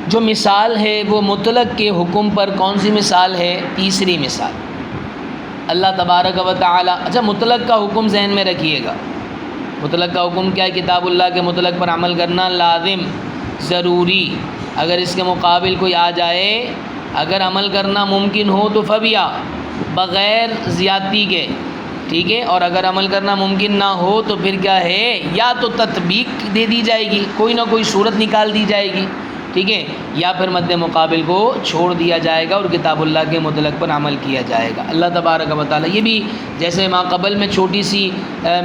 جو مثال ہے وہ مطلق کے حکم پر کون سی مثال ہے؟ تیسری مثال۔ اللہ تبارک و تعالی، اچھا مطلق کا حکم ذہن میں رکھیے گا۔ مطلق کا حکم کیا ہے؟ کتاب اللہ کے مطلق پر عمل کرنا لازم، ضروری۔ اگر اس کے مقابل کوئی آ جائے، اگر عمل کرنا ممکن ہو تو فبیا، بغیر زیادتی کے، ٹھیک ہے، اور اگر عمل کرنا ممکن نہ ہو تو پھر کیا ہے؟ یا تو تطبیق دے دی جائے گی، کوئی نہ کوئی صورت نکال دی جائے گی، ٹھیک ہے، یا پھر مد مقابل کو چھوڑ دیا جائے گا اور کتاب اللہ کے مطلق پر عمل کیا جائے گا۔ اللہ تبارک و تعالیٰ، یہ بھی جیسے ما قبل میں چھوٹی سی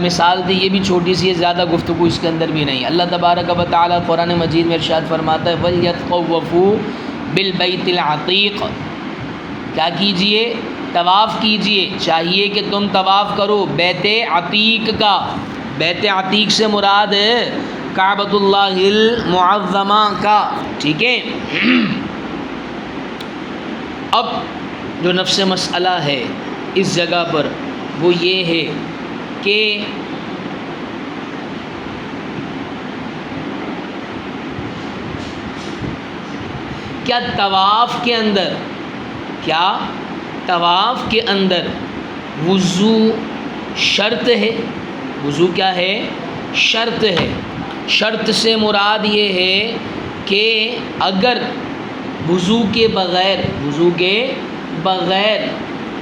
مثال تھی، یہ بھی چھوٹی سی ہے، زیادہ گفتگو اس کے اندر بھی نہیں۔ اللہ تبارک و تعالیٰ قرآن مجید میں ارشاد فرماتا ہے وَلْيَطَّوَّفُوا بِالْبَيْتِ الْعَتِيقِ، کیا کیجئے؟ طواف کیجئے، چاہیے کہ تم طواف کرو بیت عتیق کا۔ بیت عتیق سے مراد کعبۃ اللہ المعظمہ کا، ٹھیک ہے۔ اب جو نفس مسئلہ ہے اس جگہ پر وہ یہ ہے کہ کیا طواف کے اندر وضو شرط ہے؟ وضو کیا ہے؟ شرط ہے۔ شرط سے مراد یہ ہے کہ اگر وضو کے بغیر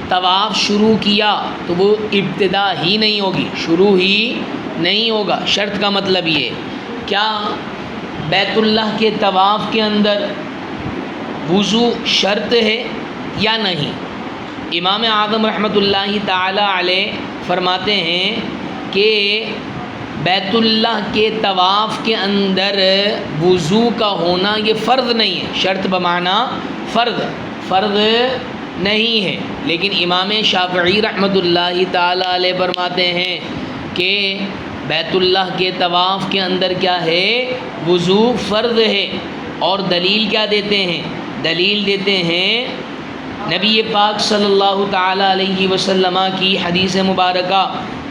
طواف شروع کیا تو وہ ابتدا ہی نہیں ہوگی، شروع ہی نہیں ہوگا۔ شرط کا مطلب یہ، کیا بیت اللہ کے طواف کے اندر وضو شرط ہے یا نہیں؟ امام اعظم رحمۃ اللہ تعالی علیہ فرماتے ہیں کہ بیت اللہ کے طواف کے اندر وضو کا ہونا یہ فرض نہیں ہے، شرط بمعنی فرض نہیں ہے، لیکن امام شافعی رحمۃ اللہ تعالی علیہ فرماتے ہیں کہ بیت اللہ کے طواف کے اندر کیا ہے؟ وضو فرض ہے۔ اور دلیل کیا دیتے ہیں؟ دلیل دیتے ہیں نبی پاک صلی اللہ تعالی علیہ وسلم کی حدیث مبارکہ،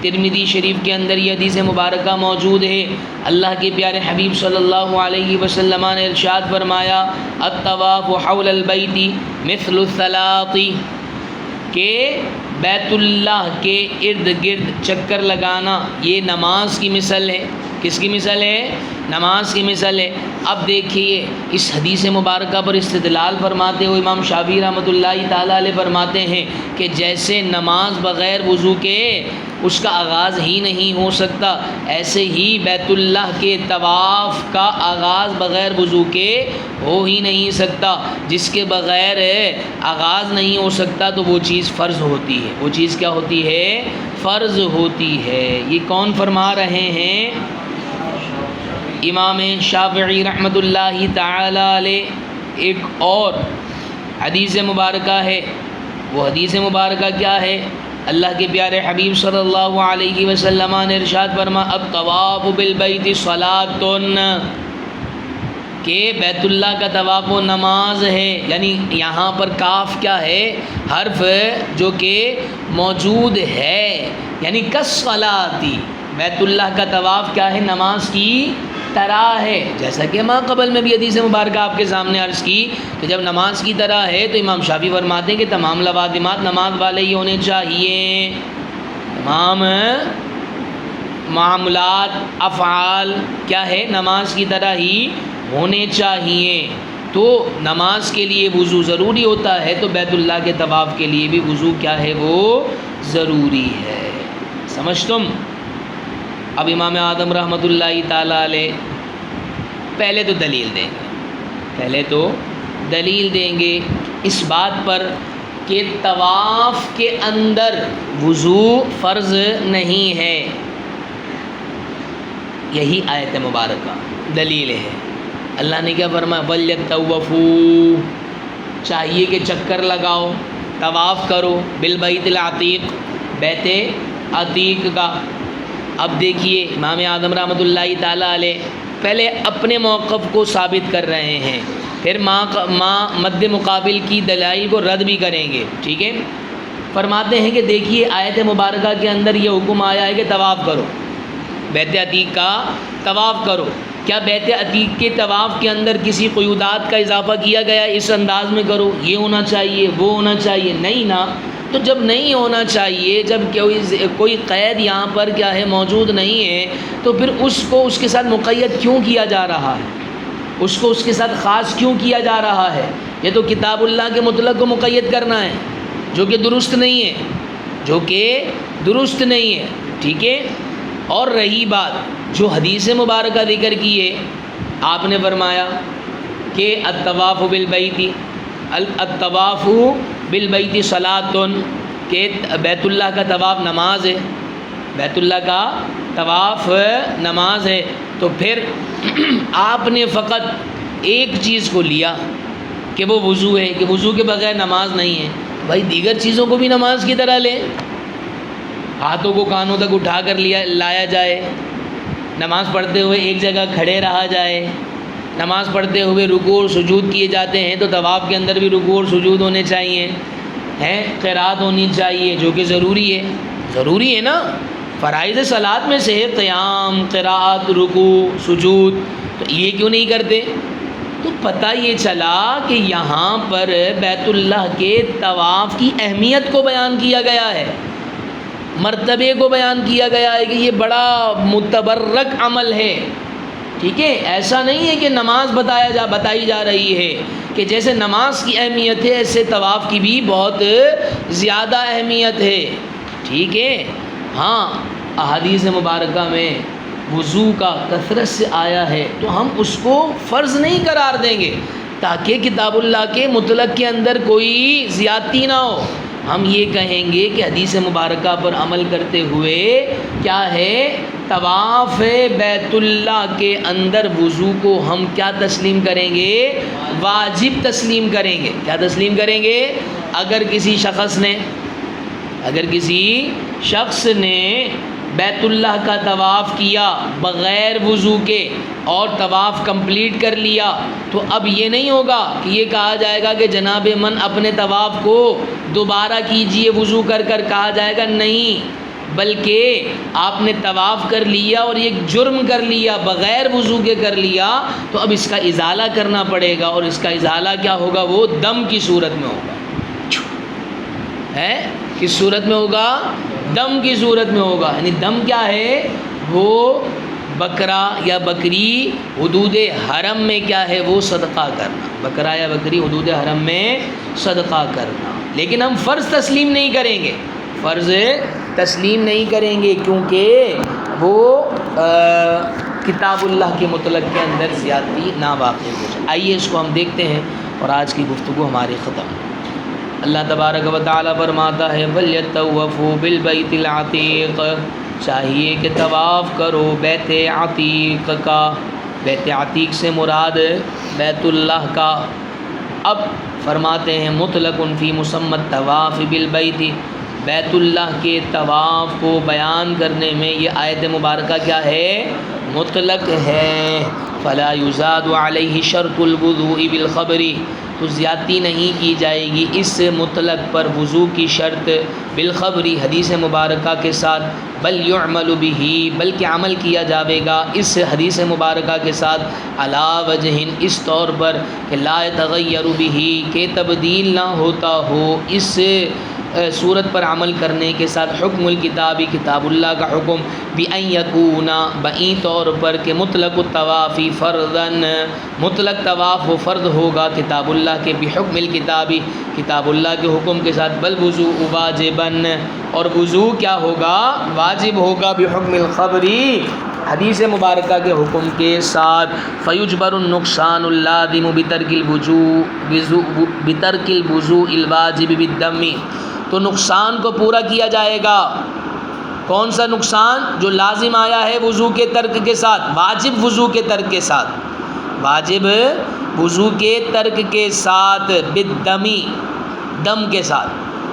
ترمذی شریف کے اندر یہ حدیث مبارکہ موجود ہے۔ اللہ کے پیارے حبیب صلی اللہ علیہ وسلم نے ارشاد فرمایا الطواف حول البیت مثل الصلاۃ، کہ بیت اللہ کے ارد گرد چکر لگانا یہ نماز کی مثل ہے۔ کس کی مثل ہے؟ نماز کی مثل ہے۔ اب دیکھیے اس حدیث مبارکہ پر استدلال فرماتے ہوئے امام شافعی رحمۃ اللہ تعالیٰ علیہ فرماتے ہیں کہ جیسے نماز بغیر وضو کے اس کا آغاز ہی نہیں ہو سکتا، ایسے ہی بیت اللہ کے طواف کا آغاز بغیر وضو کے ہو ہی نہیں سکتا۔ جس کے بغیر آغاز نہیں ہو سکتا تو وہ چیز فرض ہوتی ہے۔ وہ چیز کیا ہوتی ہے؟ فرض ہوتی ہے۔ یہ کون فرما رہے ہیں؟ امام شافعی رحمۃ اللہ تعالی علیہ۔ ایک اور حدیث مبارکہ ہے، وہ حدیث مبارکہ کیا ہے؟ اللہ کے پیارے حبیب صلی اللہ علیہ وسلم نے ارشاد فرمایا الطواف بالبیت صلاۃ، کہ بیت اللہ کا طواف و نماز ہے۔ یعنی یہاں پر کاف کیا ہے؟ حرف جو کہ موجود ہے، یعنی کالصلاۃ، بیت اللہ کا طواف کیا ہے؟ نماز کی طرح ہے۔ جیسا کہ ماں قبل میں بھی حدیث مبارکہ آپ کے سامنے عرض کی کہ جب نماز کی طرح ہے تو امام شافعی فرماتے ہیں کہ تمام لوازمات نماز والے ہی ہونے چاہیے، تمام معاملات افعال کیا ہے؟ نماز کی طرح ہی ہونے چاہیے۔ تو نماز کے لیے وضو ضروری ہوتا ہے تو بیت اللہ کے طواف کے لیے بھی وضو کیا ہے؟ وہ ضروری ہے۔ سمجھ تم؟ اب امام اعظم رحمۃ اللہ تعالی علیہ پہلے تو دلیل دیں گے اس بات پر کہ طواف کے اندر وضو فرض نہیں ہے۔ یہی آیت مبارکہ دلیل ہے۔ اللہ نے کیا فرمایا؟ وَلْيَطَّوَّفُوا، چاہیے کہ چکر لگاؤ، طواف کرو، بالبیت العتیق، بیت عتیق کا۔ اب دیکھیے امام اعظم رحمۃ اللہ تعالیٰ علیہ پہلے اپنے موقف کو ثابت کر رہے ہیں، پھر مد مقابل کی دلائل کو رد بھی کریں گے، ٹھیک ہے۔ فرماتے ہیں کہ دیکھیے آیت مبارکہ کے اندر یہ حکم آیا ہے کہ طواف کرو، بیت عتیق کا طواف کرو، کیا بیت عتیق کے طواف کے اندر کسی قیودات کا اضافہ کیا گیا، اس انداز میں کرو، یہ ہونا چاہیے، وہ ہونا چاہیے؟ نہیں نا۔ تو جب نہیں ہونا چاہیے، جب کوئی قید یہاں پر کیا ہے موجود نہیں ہے، تو پھر اس کو اس کے ساتھ مقید کیوں کیا جا رہا ہے؟ اس کو اس کے ساتھ خاص کیوں کیا جا رہا ہے؟ یہ تو کتاب اللہ کے مطلق کو مقید کرنا ہے، جو کہ درست نہیں ہے، جو کہ درست نہیں ہے، ٹھیک ہے۔ اور رہی بات جو حدیث مبارکہ ذکر کی ہے، آپ نے فرمایا کہ الطواف بالبیت، الطواف بالبیت صلاۃ، کہ بیت اللہ کا طواف نماز ہے، بیت اللہ کا طواف نماز ہے۔ تو پھر آپ نے فقط ایک چیز کو لیا کہ وہ وضو ہے، کہ وضو کے بغیر نماز نہیں ہے۔ بھائی دیگر چیزوں کو بھی نماز کی طرح لیں، ہاتھوں کو کانوں تک اٹھا کر لایا جائے، نماز پڑھتے ہوئے ایک جگہ کھڑے رہا جائے، نماز پڑھتے ہوئے رکوع اور سجود کیے جاتے ہیں، تو طواف کے اندر بھی رکوع اور سجود ہونے چاہیے ہیں، قرات ہونی چاہیے، جو کہ ضروری ہے نا۔ فرائض صلاۃ میں سے قیام، قرات، رکوع، سجود، تو یہ کیوں نہیں کرتے؟ تو پتہ یہ چلا کہ یہاں پر بیت اللہ کے طواف کی اہمیت کو بیان کیا گیا ہے، مرتبے کو بیان کیا گیا ہے کہ یہ بڑا متبرک عمل ہے، ٹھیک ہے۔ ایسا نہیں ہے کہ نماز بتائی جا رہی ہے کہ جیسے نماز کی اہمیت ہے، ایسے طواف کی بھی بہت زیادہ اہمیت ہے، ٹھیک ہے۔ ہاں، احادیث مبارکہ میں وضو کا کثرت سے آیا ہے، تو ہم اس کو فرض نہیں قرار دیں گے تاکہ کتاب اللہ کے مطلق کے اندر کوئی زیادتی نہ ہو۔ ہم یہ کہیں گے کہ حدیث مبارکہ پر عمل کرتے ہوئے کیا ہے، طواف بیت اللہ کے اندر وضو کو ہم کیا تسلیم کریں گے؟ واجب تسلیم کریں گے۔ کیا تسلیم کریں گے؟ اگر کسی شخص نے بیت اللہ کا طواف کیا بغیر وضو کے اور طواف کمپلیٹ کر لیا، تو اب یہ نہیں ہوگا کہ یہ کہا جائے گا کہ جناب من اپنے طواف کو دوبارہ کیجئے وضو کر کہا جائے گا، نہیں، بلکہ آپ نے طواف کر لیا اور ایک جرم کر لیا، بغیر وضو کے کر لیا، تو اب اس کا ازالہ کرنا پڑے گا، اور اس کا ازالہ کیا ہوگا؟ وہ دم کی صورت میں ہوگا۔ ہے کس صورت میں ہوگا؟ دم کی صورت میں ہوگا۔ یعنی دم کیا ہے؟ وہ بکرا یا بکری حدود حرم میں کیا ہے؟ وہ صدقہ کرنا، بکرا یا بکری حدود حرم میں صدقہ کرنا۔ لیکن ہم فرض تسلیم نہیں کریں گے کیونکہ وہ کتاب اللہ کے مطلق کے اندر زیادتی نہ واقع ہو جائے۔ آئیے اس کو ہم دیکھتے ہیں، اور آج کی گفتگو ہماری ختم۔ اللہ تبارک و تعالیٰ فرماتا ہے وَلْيَطَّوَّفُوا بِالْبَيْتِ الْعَتِيقِ، چاہیے کہ طواف کرو بیت عتیق کا۔ بیت عتیق سے مراد بیت اللہ کا۔ اب فرماتے ہیں مطلق فی مسمی الطواف بالبیت، بیت اللہ کے طواف کو بیان کرنے میں یہ آیت مبارکہ کیا ہے؟ مطلق ہے۔ فلا یزاد علیہ شرط الوضوء بالخبر، تو زیادتی نہیں کی جائے گی اس مطلق پر وضو کی شرط بالخبری، حدیث مبارکہ کے ساتھ، بل یعمل بہ، بلکہ عمل کیا جاوے گا اس حدیث مبارکہ کے ساتھ، علی وجہ، اس طور پر کہ لا یتغیر بہ، کہ تبدیل نہ ہوتا ہو اس صورت پر عمل کرنے کے ساتھ، حکم الکتابی، کتاب اللہ کا حکم، بأن یکون، بئی طور پر کہ مطلق الطواف فرضاً، مطلق طواف وہ فرض ہوگا کتاب اللہ کے، بحکم الکتابی، کتاب اللہ کے حکم کے ساتھ، بل وضوء واجباً، اور وضو کیا ہوگا؟ واجب ہوگا، بحکم الخبری، حدیث مبارکہ کے حکم کے ساتھ، فیجبر النقصان اللازم بترک الوضوء الواجب بالدم، تو نقصان کو پورا کیا جائے گا۔ کون سا نقصان؟ جو لازم آیا ہے وضو کے ترک کے ساتھ، واجب وضو کے ترک کے ساتھ، واجب وضو کے ترک کے ساتھ، بالدمی، دم کے ساتھ،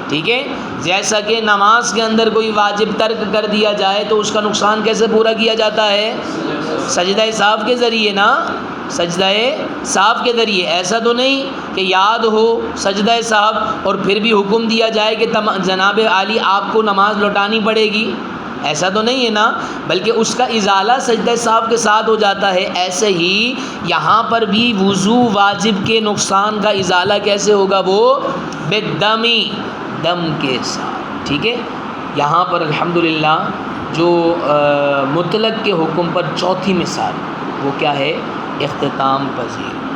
ٹھیک ہے۔ جیسا کہ نماز کے اندر کوئی واجب ترک کر دیا جائے تو اس کا نقصان کیسے پورا کیا جاتا ہے؟ سجدہ سہو کے ذریعے نا، سجدہ سہو کے ذریعے۔ ایسا تو نہیں کہ یاد ہو سجدہ سہو اور پھر بھی حکم دیا جائے کہ جناب عالی آپ کو نماز لوٹانی پڑے گی، ایسا تو نہیں ہے نا، بلکہ اس کا ازالہ سجدہ سہو کے ساتھ ہو جاتا ہے، ایسے ہی یہاں پر بھی وضو واجب کے نقصان کا ازالہ کیسے ہوگا؟ وہ بالدمی، دم کے ساتھ، ٹھیک ہے۔ یہاں پر الحمدللہ جو مطلق کے حکم پر چوتھی مثال وہ کیا ہے؟ اختتام پذیر۔